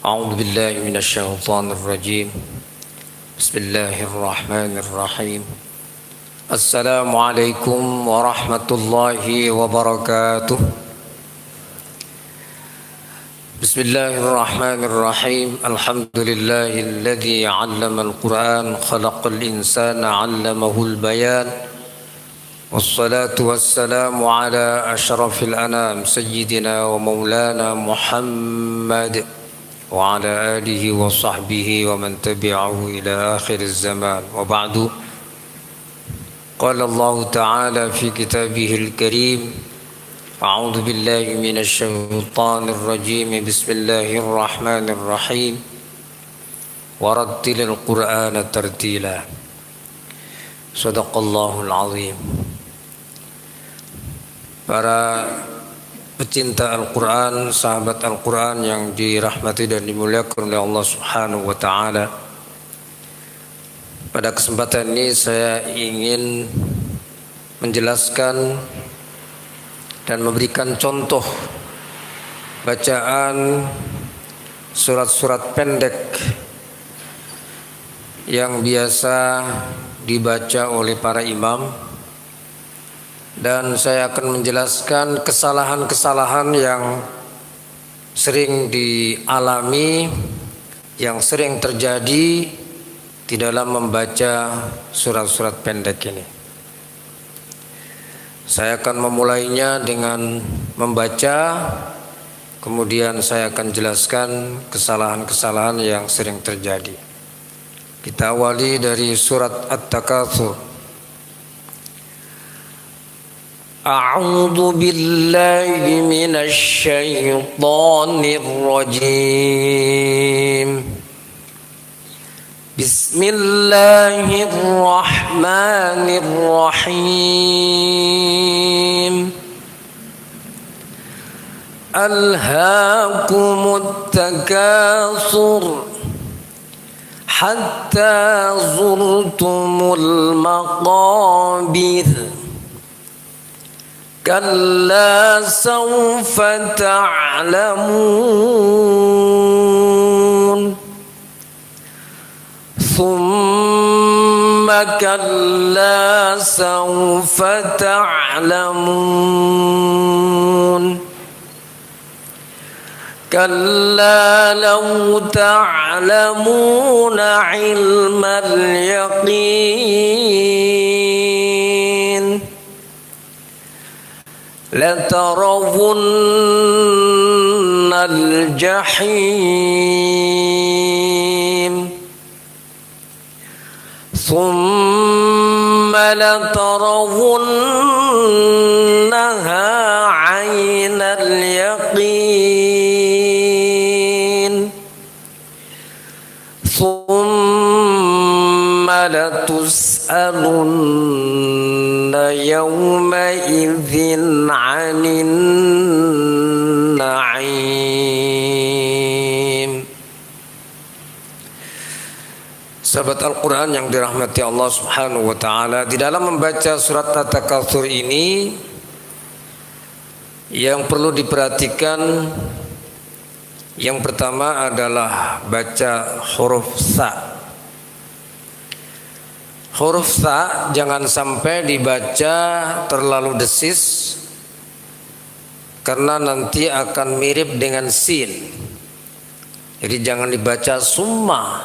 أعوذ بالله من الشيطان الرجيم. بسم الله الرحمن الرحيم. السلام عليكم ورحمة الله وبركاته. بسم الله الرحمن الرحيم. الحمد لله الذي علم القرآن خلق الإنسان علمه البيان. والصلاة والسلام على أشرف الأنام سيدنا ومولانا محمد وعلى آله وصحبه ومن تبعه إلى آخر الزمان، وبعد. قال الله تعالى في كتابه الكريم: أعوذ بالله من الشيطان الرجيم. بسم الله الرحمن الرحيم. ورتل القرآن ترتيلا. صدق الله العظيم. Para pecinta Al-Quran, sahabat Al-Quran yang dirahmati dan dimuliakan oleh Allah Subhanahu wa Ta'ala, pada kesempatan ini saya ingin menjelaskan dan memberikan contoh bacaan surat-surat pendek yang biasa dibaca oleh para imam. Dan saya akan menjelaskan kesalahan-kesalahan yang sering dialami, yang sering terjadi di dalam membaca surat-surat pendek ini. Saya akan memulainya dengan membaca, kemudian saya akan jelaskan kesalahan-kesalahan yang sering terjadi. Kita awali dari surat At-Takatsur. أعوذ بالله من الشيطان الرجيم. بسم الله الرحمن الرحيم. ألهاكم التكاثر حتى زرتم المقابر كلا سوف تعلمون ثم كلا سوف تعلمون كلا لو تعلمون علم اليقين لترون الجحيم ثم لترونها عين اليقين ثم لتسألن يومئذ عن النعيم. Sahabat Al-Quran yang dirahmati Allah Subhanahu wa Ta'ala, di dalam membaca surat At-Takatsur ini yang perlu diperhatikan, yang pertama adalah baca huruf sa. Huruf sa jangan sampai dibaca terlalu desis, karena nanti akan mirip dengan sin. Jadi jangan dibaca summa,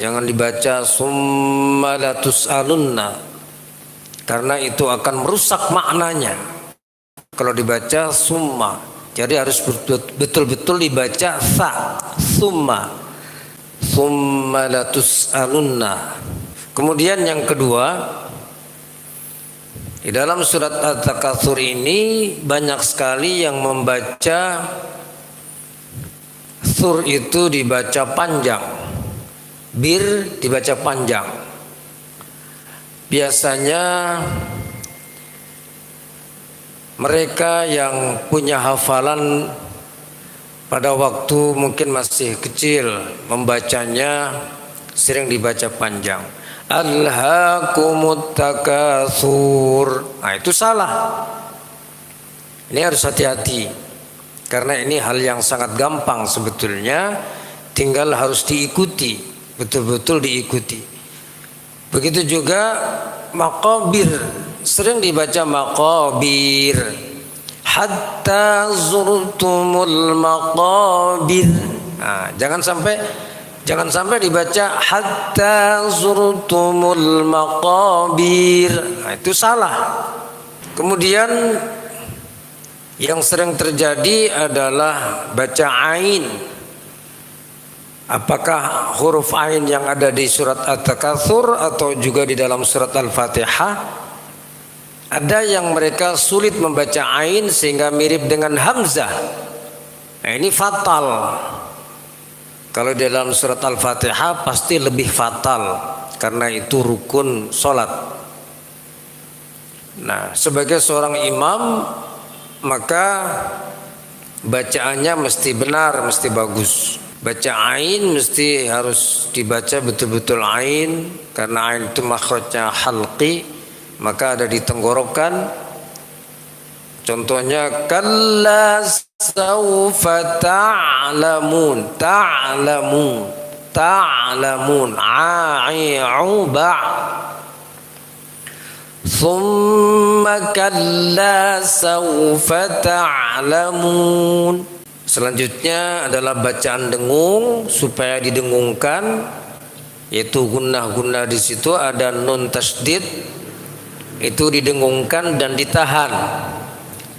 jangan dibaca summa la tus'alunna, karena itu akan merusak maknanya kalau dibaca summa. Jadi harus betul-betul dibaca sa, summa, summa la tus'alunna. Kemudian yang kedua, di dalam surat At-Takatsur ini banyak sekali yang membaca sur itu dibaca panjang, bir dibaca panjang. Biasanya mereka yang punya hafalan pada waktu mungkin masih kecil membacanya sering dibaca panjang. Alhaakumut takatsur. Nah, itu salah. Ini harus hati-hati. Karena ini hal yang sangat gampang sebetulnya, tinggal harus diikuti, betul-betul diikuti. Begitu juga maqabir, sering dibaca maqabir. Hatta zurtumul maqabir. Nah, jangan sampai dibaca hatta zurtumul maqabir. Nah, itu salah. Kemudian yang sering terjadi adalah baca ain. Apakah huruf ain yang ada di surat At-Takatsur atau juga di dalam surat Al-Fatihah? Ada yang mereka sulit membaca ain sehingga mirip dengan hamzah. Nah, ini fatal. Kalau di dalam surat Al-Fatihah pasti lebih fatal karena itu rukun sholat. Nah, sebagai seorang imam maka bacaannya mesti benar, mesti bagus. Baca ain mesti harus dibaca betul-betul ain, karena ain itu makhrajnya halqi, maka ada di tenggorokan. Contohnya kalla saufa ta'lamun, ta'lamun a'i'uba, summa kalla saufa ta'lamun. Selanjutnya adalah bacaan dengung supaya didengungkan, yaitu gunnah di situ ada nun tasdid, itu didengungkan dan ditahan.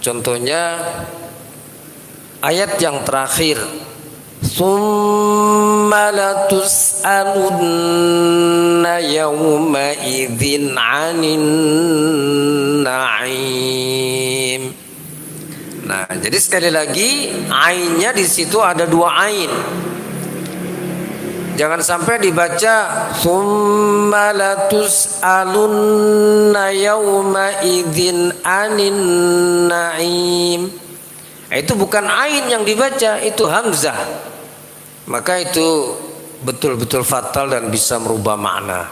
Contohnya ayat yang terakhir, summa latus'alunna yawma idzin 'anin na'im. Nah, jadi sekali lagi ainnya di situ ada dua ain. Jangan sampai dibaca summa latus'alunna yawma idzin 'anin na'im. Itu bukan ain yang dibaca, itu hamzah. Maka itu betul-betul fatal dan bisa merubah makna.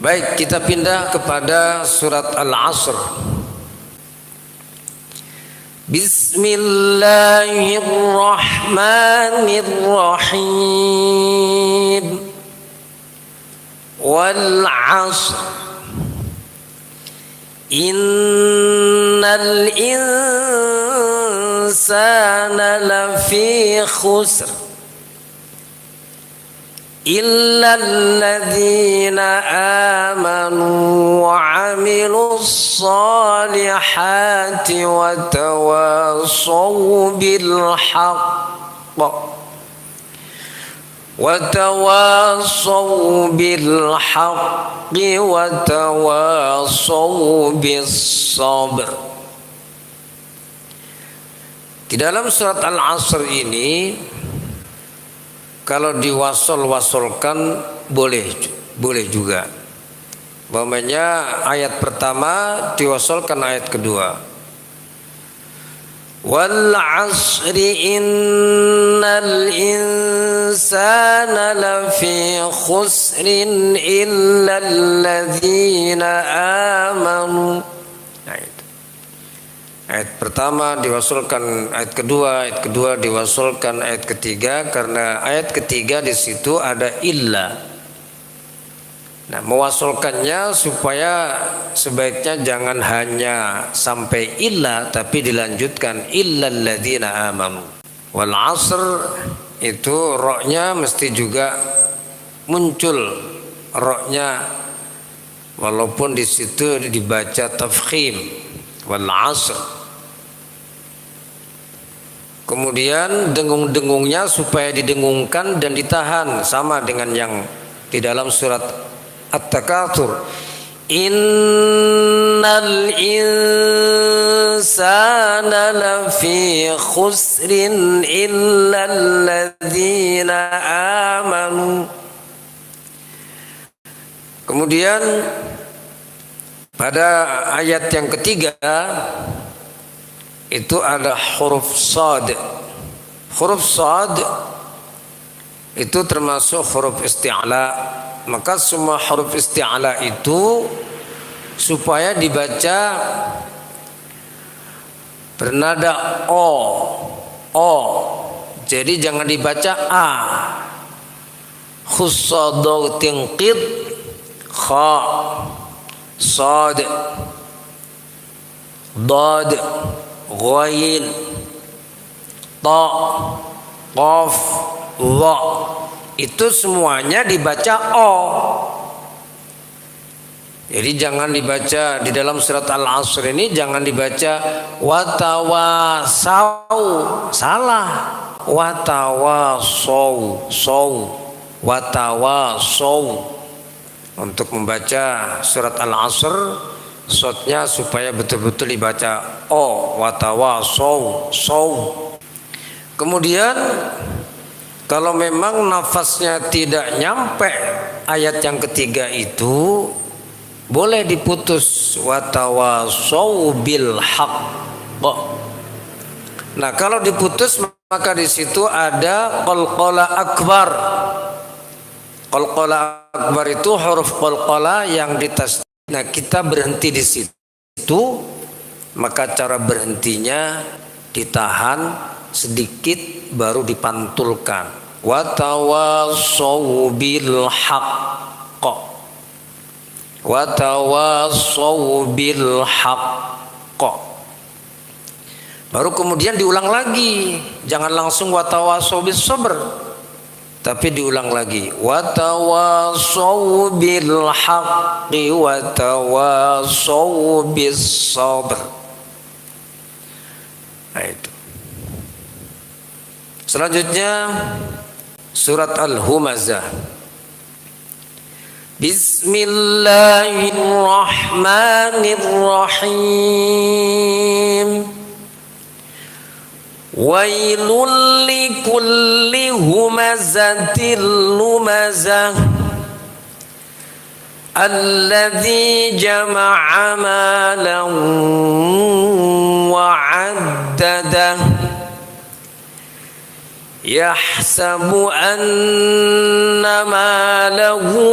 Baik, kita pindah kepada surat Al-Asr. Bismillahirrahmanirrahim. Wal 'ashr. Innal insana lafi khusr. إلا الذين آمنوا وعملوا الصالحات وتواصوا بالحق وتواصوا بالصبر. Di dalam surat Al-Asr ini kalau diwasol-wasolkan boleh juga. Umpamanya ayat pertama diwasolkan ayat kedua. Wal 'asri innal insana lafi khusrin illa alladzina amanu. Ayat pertama diwasolkan ayat kedua diwasolkan ayat ketiga, karena ayat ketiga di situ ada illa. Nah, mewasolkannya supaya sebaiknya jangan hanya sampai illa, tapi dilanjutkan illal ladzina amanu. Wal 'asr itu roknya mesti juga muncul roknya, walaupun di situ dibaca tafkhim wal 'asr. Kemudian dengung-dengungnya supaya didengungkan dan ditahan, sama dengan yang di dalam surat At-Takatsur. Innal insana lafi khusrin illa alladzina amanu. Kemudian pada ayat yang ketiga itu ada huruf shad. Huruf shad itu termasuk huruf isti'la. Maka semua huruf isti'la itu supaya dibaca bernada o, O. Jadi jangan dibaca A. Khussadau tingqid kha sad dad ghain ta qaf dha. Itu semuanya dibaca O. Jadi jangan dibaca di dalam surat Al-Asr ini, jangan dibaca watawasau, salah. Watawasau, watawasau. Untuk membaca surat Al-Asr, shotnya supaya betul-betul dibaca O, watawasau, sau. Kemudian kalau memang nafasnya tidak nyampe ayat yang ketiga itu, boleh diputus watawasau bil haqq. Nah, kalau diputus maka di situ ada qalqalah akbar. Qalqalah akbar itu huruf qalqalah yang ditasdid. Nah, kita berhenti di situ, maka cara berhentinya ditahan sedikit baru dipantulkan. Watawasau bil haqq. Watawasau bil haqq. Baru kemudian diulang lagi. Jangan langsung watawasau bis sabr, tapi diulang lagi. Watawasau bil haqqi watawasau bis sabr. Nah, itu. Selanjutnya surat Al-Humazah. Bismillahirrahmanirrahim. Wailul likulli humazatil lumazah alladzi jama'a malan wa 'addadah yahsabu anna malahu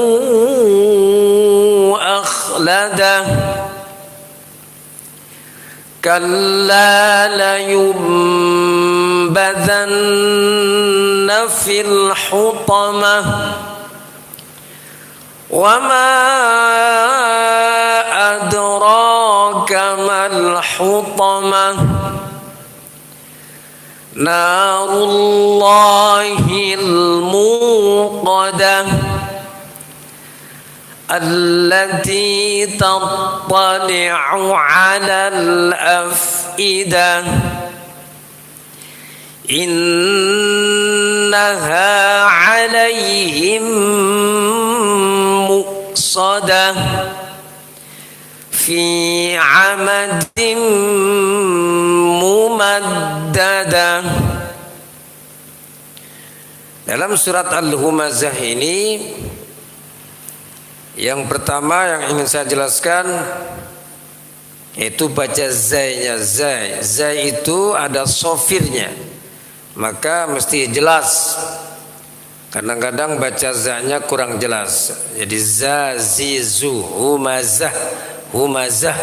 akhladah kalla layumbadhanna fil hutamah wa ma adraka mal hutamah narullahil muqadah allati tattali'u 'alal af'idah innaha 'alaihim muqsadah fi 'amadin mumaddadah. Dalam surat Al-Humazah ini, yang pertama yang ingin saya jelaskan yaitu baca zainya. Zai itu ada sofirnya, maka mesti jelas. Kadang-kadang baca zanya kurang jelas. Jadi zazizu, humazah, humazah.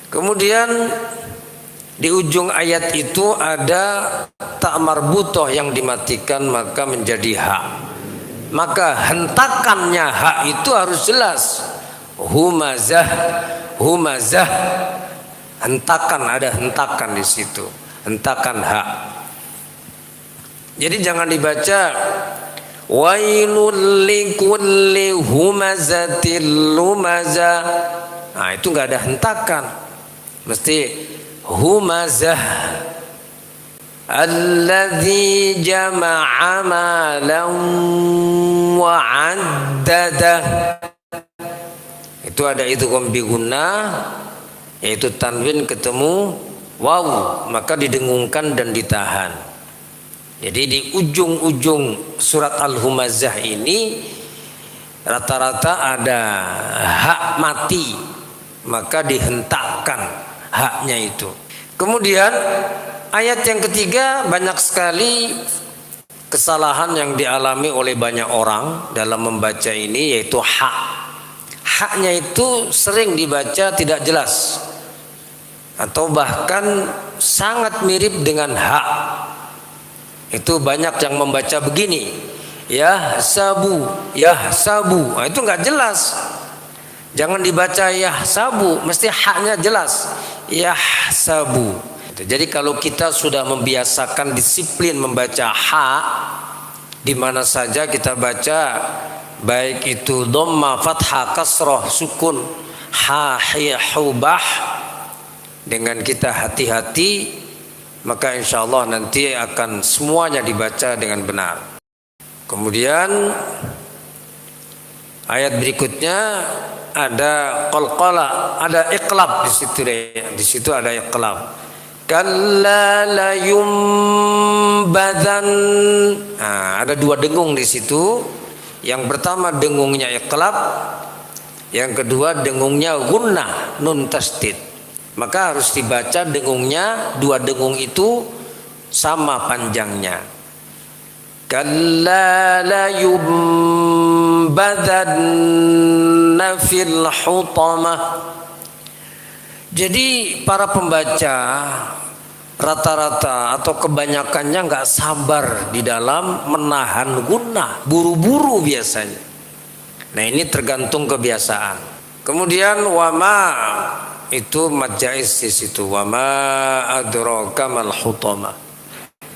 Kemudian di ujung ayat itu ada ta marbutoh yang dimatikan, maka menjadi ha. Maka hentakannya ha itu harus jelas. Humazah, humazah. Hentakan, ada hentakan di situ. Hentakan ha. Jadi jangan dibaca wailul likulli humazatil lumazah. Nah, itu enggak ada hentakan. Mesti humazah alladzi jama'a malan wa 'addadah. Itu ada idgham bi gunnah, yaitu tanwin ketemu waw, maka didengungkan dan ditahan. Jadi di ujung-ujung surat Al-Humazah ini rata-rata ada hak mati, maka dihentakkan haknya itu. Kemudian ayat yang ketiga, banyak sekali kesalahan yang dialami oleh banyak orang dalam membaca ini, yaitu hak. Haknya itu sering dibaca tidak jelas. atau bahkan sangat mirip dengan ha. Itu banyak yang membaca begini, yahsabu, yahsabu. Nah, itu nggak jelas. Jangan dibaca yahsabu, mesti haknya jelas, yahsabu. Jadi kalau kita sudah membiasakan disiplin membaca ha, di mana saja kita baca, baik itu dhamma, fathah, kasrah, sukun, ha, hi, hubah, dengan kita hati-hati, maka insya Allah nanti akan semuanya dibaca dengan benar. Kemudian ayat berikutnya ada qalqala, ada iqlab di situ. Di situ ada iqlab. Kalla la yumbadan. Nah, ada dua dengung di situ. Yang pertama dengungnya iqlab, yang kedua dengungnya gunnah, nun tasdid. Maka harus dibaca dengungnya, dua dengung itu sama panjangnya. Kalla la yumbadanna fil hutamah. Jadi para pembaca rata-rata atau kebanyakannya nggak sabar di dalam menahan gunnah, buru-buru biasanya. Nah, ini tergantung kebiasaan. Kemudian wama itu mad jaiz di situ, wama adraka mal hutamah.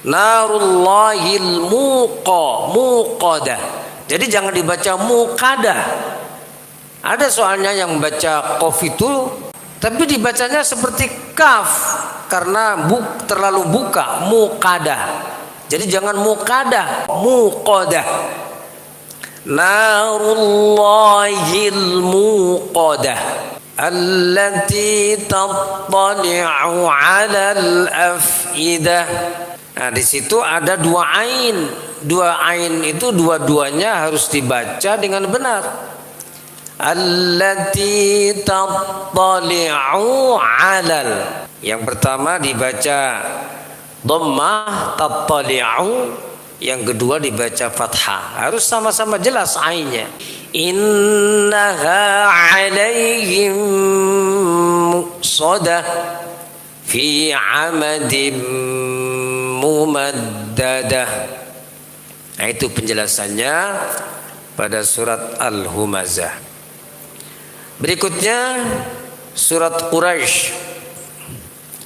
Narullahil muqadah. Jadi jangan dibaca muqadah. Ada soalnya yang baca qaf itu tapi dibacanya seperti kaf karena terlalu buka, muqadah. Jadi jangan muqadah, muqadah. Narullahil muqadah allati tattali'u 'alal afidah. Nah, di situ ada dua ain. Dua ain itu dua-duanya harus dibaca dengan benar. Allati tattali'u 'alal. Yang pertama dibaca dhammah tattali'u, yang kedua dibaca fathah. Harus sama-sama jelas ainnya. Innaha 'alaihim muqsadah fi 'amadim mumaddadah. Nah, itu penjelasannya pada surat Al-Humazah. Berikutnya surat Quraisy.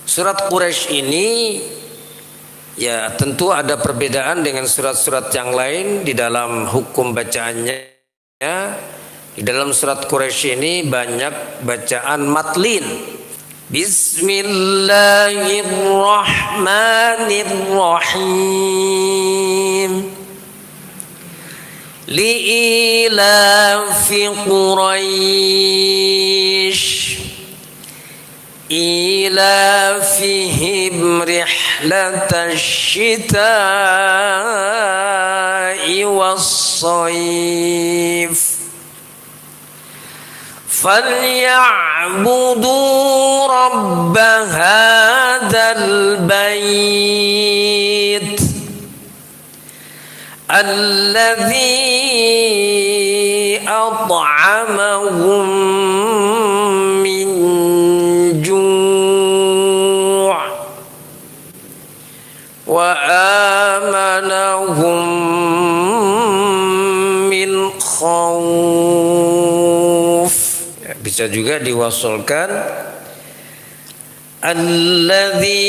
Surat Quraisy ini ya tentu ada perbedaan dengan surat-surat yang lain di dalam hukum bacaannya. Di dalam surat Quraisy ini banyak bacaan matlin. Bismillahirrahmanirrahim. Li'ilafi Quraisy ilafihim rihlatash shita'i was-sayf فليعبدوا رب هذا البيت الذي أطعمهم من جوع وآمنهم من خوف. Bisa juga diwasolkan alladzi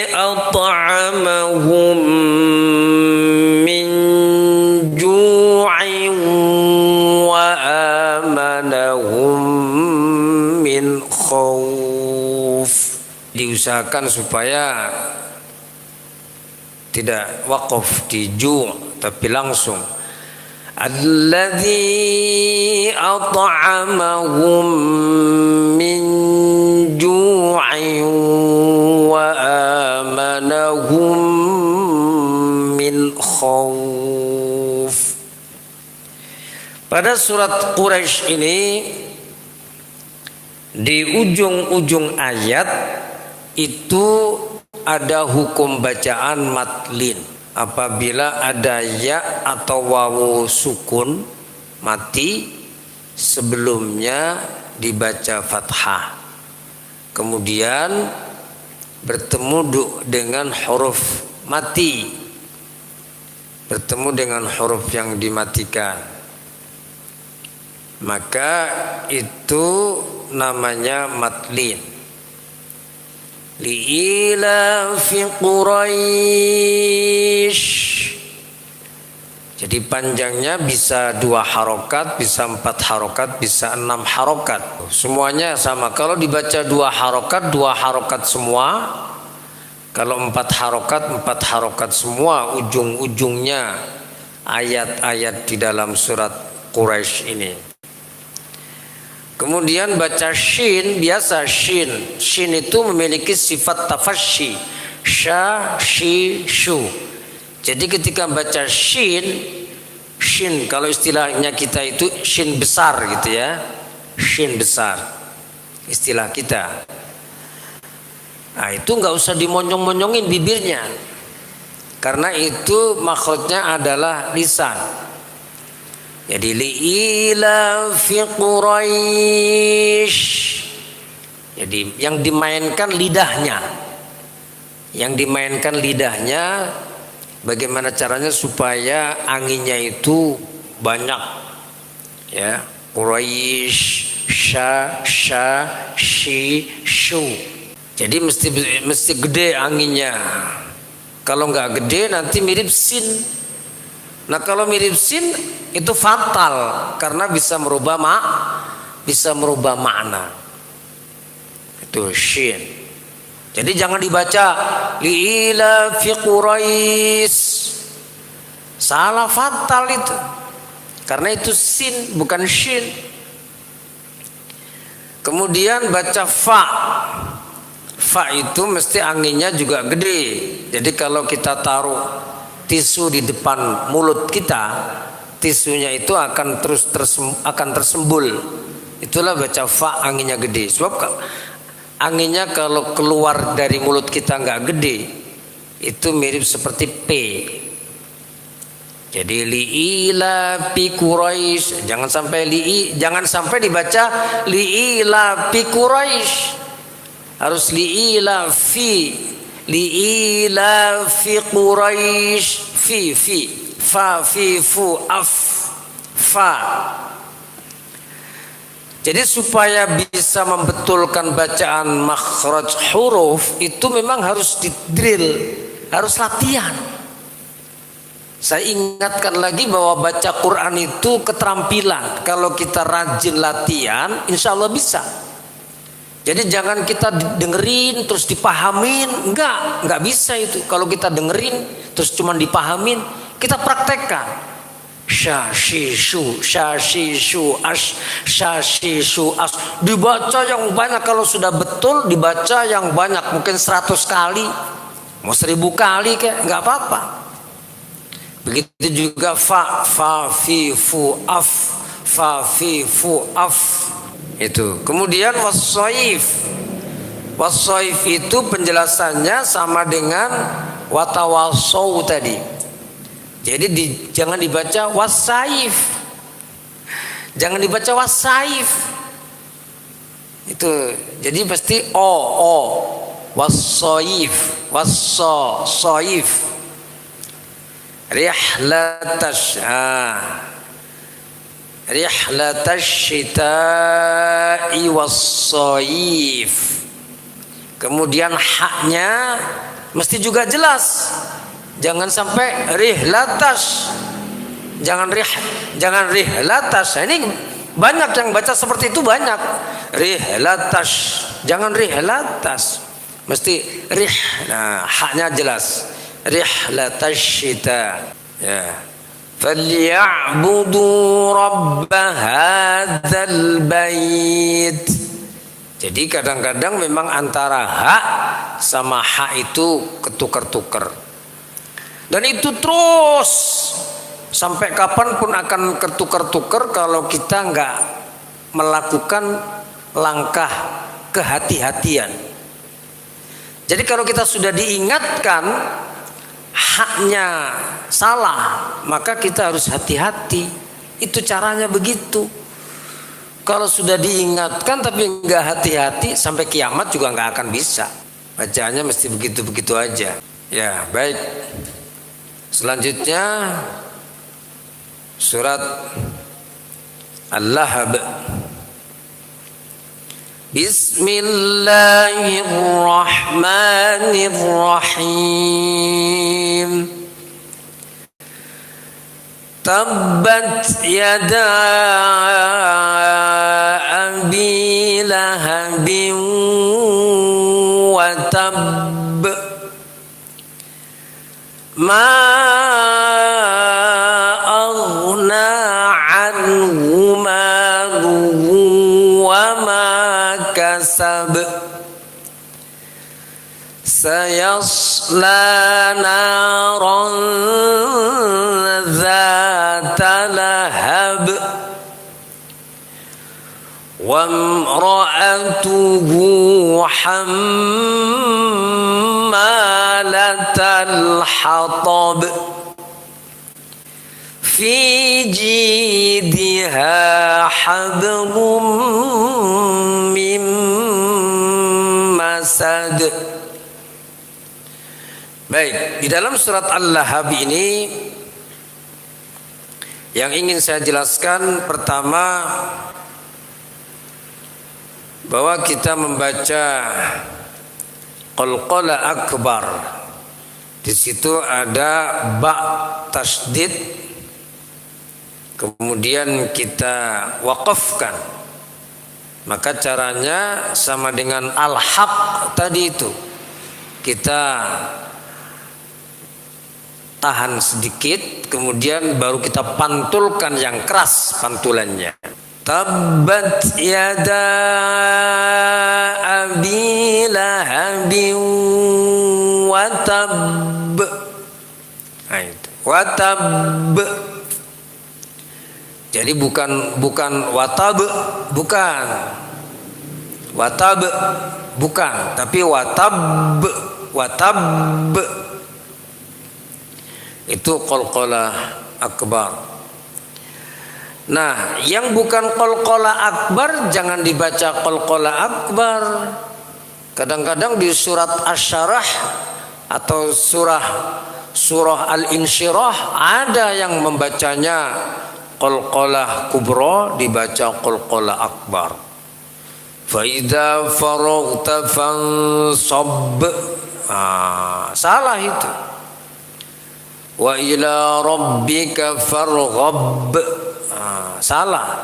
at'amahum min ju'in wa amanahum min khauf. Diusahakan supaya tidak waqaf di ju' tapi langsung alladzi at'amahum min ju'in wa amanahum min khauf. Pada surat Quraisy ini di ujung-ujung ayat itu ada hukum bacaan matlin. Apabila ada ya atau wawu sukun mati sebelumnya dibaca fathah. kemudian bertemu dengan huruf mati, bertemu dengan huruf yang dimatikan, maka itu namanya matlin. Li'ila fi Quraisy. Jadi panjangnya bisa 2 harokat, bisa 4 harokat, bisa 6 harokat. Semuanya sama. Kalau dibaca 2 harokat semua. Kalau 4 harokat semua ujung-ujungnya ayat-ayat di dalam surat Quraisy ini. Kemudian baca shin, biasa shin. Shin itu memiliki sifat tafasyi. Sha, shi, shu. Jadi ketika baca shin kalau istilahnya kita itu shin besar gitu ya. Shin besar. Istilah kita. Nah, itu nggak usah dimonyong-monyongin bibirnya. Karena itu makhrajnya adalah lisan. Jadi li'ila fi Quraisy. Jadi yang dimainkan lidahnya. Yang dimainkan lidahnya. Bagaimana caranya supaya anginnya itu banyak, ya. Quraisy, sha, shi, shu. Jadi mesti gede anginnya. Kalau nggak gede nanti mirip sin. Nah kalau mirip sin itu fatal karena bisa merubah makna. Itu shin. Jadi jangan dibaca li'ila fi Quraisy. Salah fatal itu. Karena itu sin bukan shin. Kemudian baca fa. Fa itu mesti anginnya juga gede. Jadi kalau kita taruh tisu di depan mulut kita, tisunya itu akan tersembul. Itulah baca fa anginnya gede. Sebab anginnya kalau keluar dari mulut kita nggak gede, itu mirip seperti P. Jadi li'ila fi Quraisy, jangan sampai dibaca li'ila fi Quraisy. Harus li'ila fi Quraisy, fi fa fi fu af fa. Jadi supaya bisa membetulkan bacaan makhraj huruf itu memang harus didrill, harus latihan. Saya ingatkan lagi bahwa baca Quran itu keterampilan. Kalau kita rajin latihan, insya Allah bisa. Jadi jangan kita dengerin terus dipahamin, enggak bisa itu. Kalau kita dengerin terus cuma dipahamin, kita praktekkan. Sha shi shu ash, sha shi shu ash. Dibaca yang banyak, kalau sudah betul dibaca yang banyak, mungkin 100 kali, mau 1000 kali kayak nggak apa-apa. Begitu juga fa fi fu af, fa fi fu af. Itu. Kemudian wassaif itu penjelasannya sama dengan watawasau tadi. Jadi jangan dibaca wasaif. Jangan dibaca wasaif. Itu. Jadi pasti wasaif, saif. Rihlatash syita'i wassaif. Kemudian haknya mesti juga jelas. Jangan sampai rihlatas. Jangan rihlatas. Nah, ini banyak yang baca seperti itu, banyak. Rihlatas. Jangan rihlatas. Mesti nah, haknya jelas. Rihlatas syita. Ya. Falyabudu rabb hadzal bait. Jadi kadang-kadang memang antara hak sama hak itu ketukar-tukar. Dan itu terus sampai kapanpun akan ketukar-tukar kalau kita nggak melakukan langkah kehati-hatian. Jadi kalau kita sudah diingatkan haknya salah, maka kita harus hati-hati. Itu caranya begitu. Kalau sudah diingatkan tapi nggak hati-hati, sampai kiamat juga nggak akan bisa. Bacaannya mesti begitu-begitu aja. Ya, baik. Selanjutnya surat Al-Lahab. Bismillahirrahmanirrahim. Tabbat yada abi lahabin wa tabb. Ma aghna anhu maluhu wa ma kasab. Sayasla naran dzata lahab wa imra'atuhu hammalatal hatab fi jidha hablum min masad. Baik, di dalam surat Al-Lahab ini yang ingin saya jelaskan pertama bahwa kita membaca qalqalah akbar. Di situ ada ba tasydid, kemudian kita waqafkan. Maka caranya sama dengan al-haq tadi itu. Kita tahan sedikit, kemudian baru kita pantulkan yang keras pantulannya. Tabbat yada abi lahabin wa tabb. Nah, itu. Wa tabb. Jadi bukan watab, bukan. Watab bukan, tapi watab. Itu qalqalah akbar. Nah, yang bukan qalqalah akbar jangan dibaca qalqalah akbar. Kadang-kadang di surat Asy-Syarah atau surah Al-Insyirah ada yang membacanya qalqalah kubra, dibaca qalqalah akbar. Fa idza faraghta fansab. Salah itu. Wa ila rabbika farghab. Salah.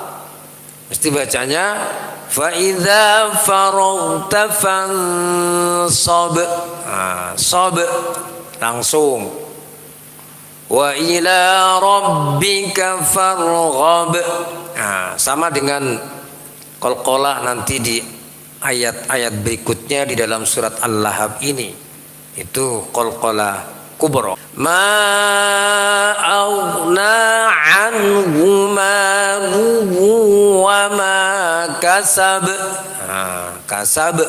Mesti bacanya fa idza faraghta fansab. Sab langsung. Wa ila rabbika farghab. Sama dengan qalqalah nanti di ayat-ayat berikutnya di dalam surat Al-Lahab ini. Itu qalqalah kubra. Ma aghna anhu maluhu wa ma kasab. Kasab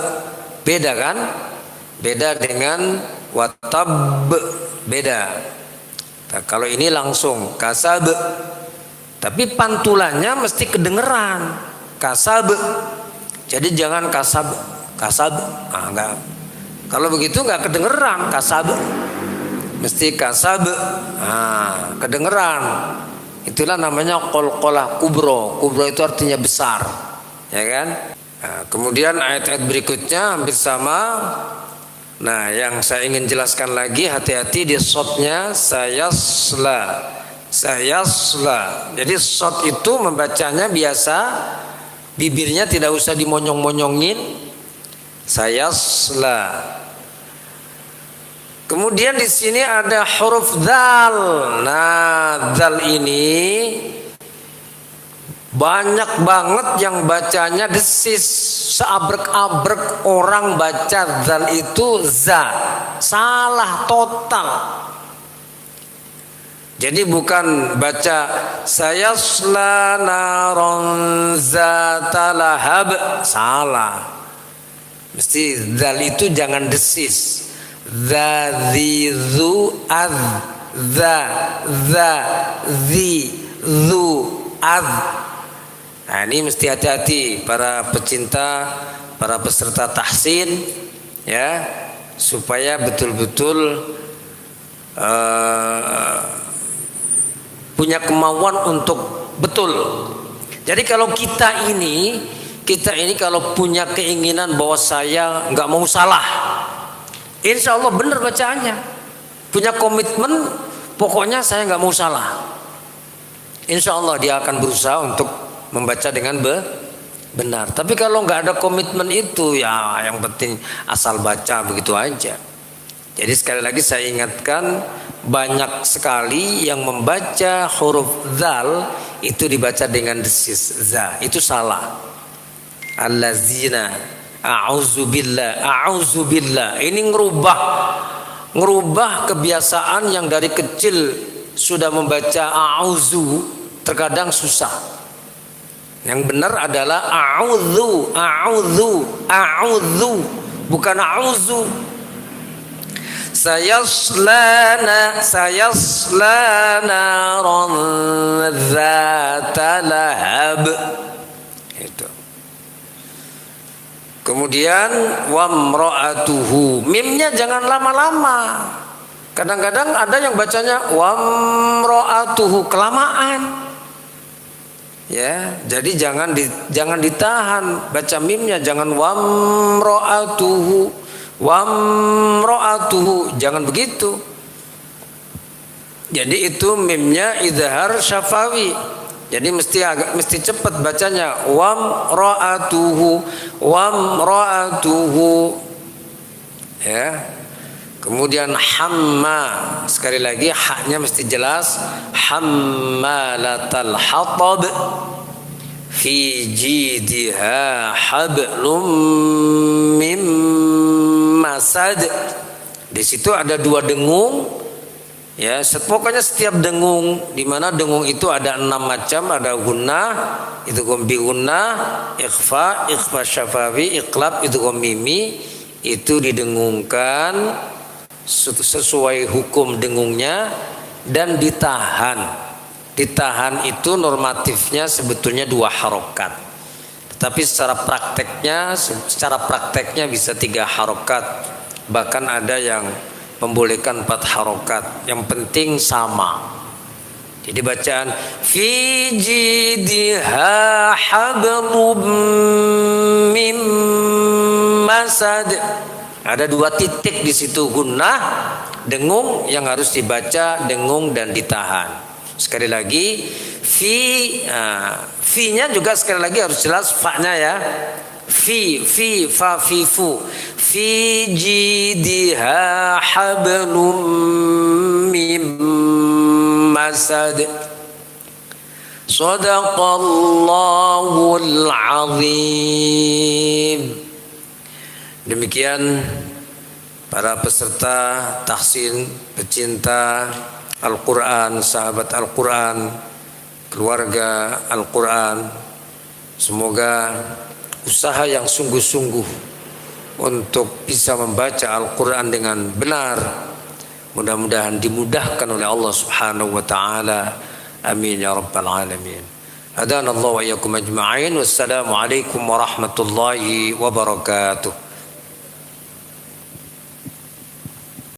beda kan? Beda dengan watab, beda. Nah, kalau ini langsung kasab, tapi pantulannya mesti kedengeran. Kasab. Jadi jangan kasab. Enggak. Kalau begitu enggak kedengeran kasab. Mesti kasab, kedengeran. Itulah namanya qalqalah kubro. Kubro itu artinya besar, ya kan? Nah, kemudian ayat-ayat berikutnya hampir sama. Nah, yang saya ingin jelaskan lagi, hati-hati di shotnya sayasla. Jadi shot itu membacanya biasa, bibirnya tidak usah dimonyong-monyongin. Sayasla. Kemudian di sini ada huruf dzal. Nah, dzal ini banyak banget yang bacanya desis, seabrek-abrek orang baca dzal itu za. Salah total. Jadi bukan baca sayasla naron zata lahab, salah. Mesti dzal itu jangan desis. Za zi zu az, za zi zu az. Nah, ini mesti hati-hati para pecinta, para peserta tahsin, ya, supaya betul-betul punya kemauan untuk betul. Jadi kalau kita ini kalau punya keinginan bahwa saya nggak mau salah, insya Allah benar bacaannya. Punya komitmen, pokoknya saya nggak mau salah. Insya Allah dia akan berusaha untuk membaca dengan benar. Tapi kalau nggak ada komitmen itu, ya yang penting asal baca begitu aja. Jadi sekali lagi saya ingatkan, banyak sekali yang membaca huruf zal itu dibaca dengan desis za, itu salah. Allazina, a'udzubillah. Ini ngerubah kebiasaan yang dari kecil sudah membaca a'udzu, terkadang susah. Yang benar adalah a'udzu, bukan a'udzu. Sayaslana naran dzata lahab. Itu. Kemudian wamra'atuhu, mimnya jangan lama-lama. Kadang-kadang ada yang bacanya wamra'atuhu, kelamaan. Ya, jadi jangan ditahan baca mimnya, jangan wamra'atuhu, jangan begitu. Jadi itu mimnya idhar syafawi. Jadi mesti cepat bacanya wamra'atuhu. Ya. Kemudian hamma, sekali lagi haknya mesti jelas, hammalatal hatab fi jidha hablum mim masad. Di situ ada 2 dengung, ya. Pokoknya setiap dengung, di mana dengung itu ada 6 macam, ada gunnah, itu gombi gunnah, ikhfa syafawi, iqlab itu mimi, itu didengungkan sesuai hukum dengungnya dan ditahan. Ditahan itu normatifnya sebetulnya 2 harokat, tetapi secara prakteknya bisa 3 harokat, bahkan ada yang membolehkan 4 harokat. Yang penting sama. Jadi bacaan fi jidha hablum mim masad, ada 2 titik di situ, gunnah, dengung yang harus dibaca, dengung dan ditahan. Sekali lagi fi-nya juga sekali lagi harus jelas fa-nya ya. Fi fa fi fu. Fi jidha hablum mim masad. Shadaqallahul azim. Demikian para peserta tahsin, pecinta Al-Quran, sahabat Al-Quran, keluarga Al-Quran, semoga usaha yang sungguh-sungguh untuk bisa membaca Al-Quran dengan benar mudah-mudahan dimudahkan oleh Allah Subhanahu wa taala. Amin ya rabbal alamin. Hadanallahu wa iyyakum ajma'in. Wassalamu alaikum warahmatullahi wabarakatuh.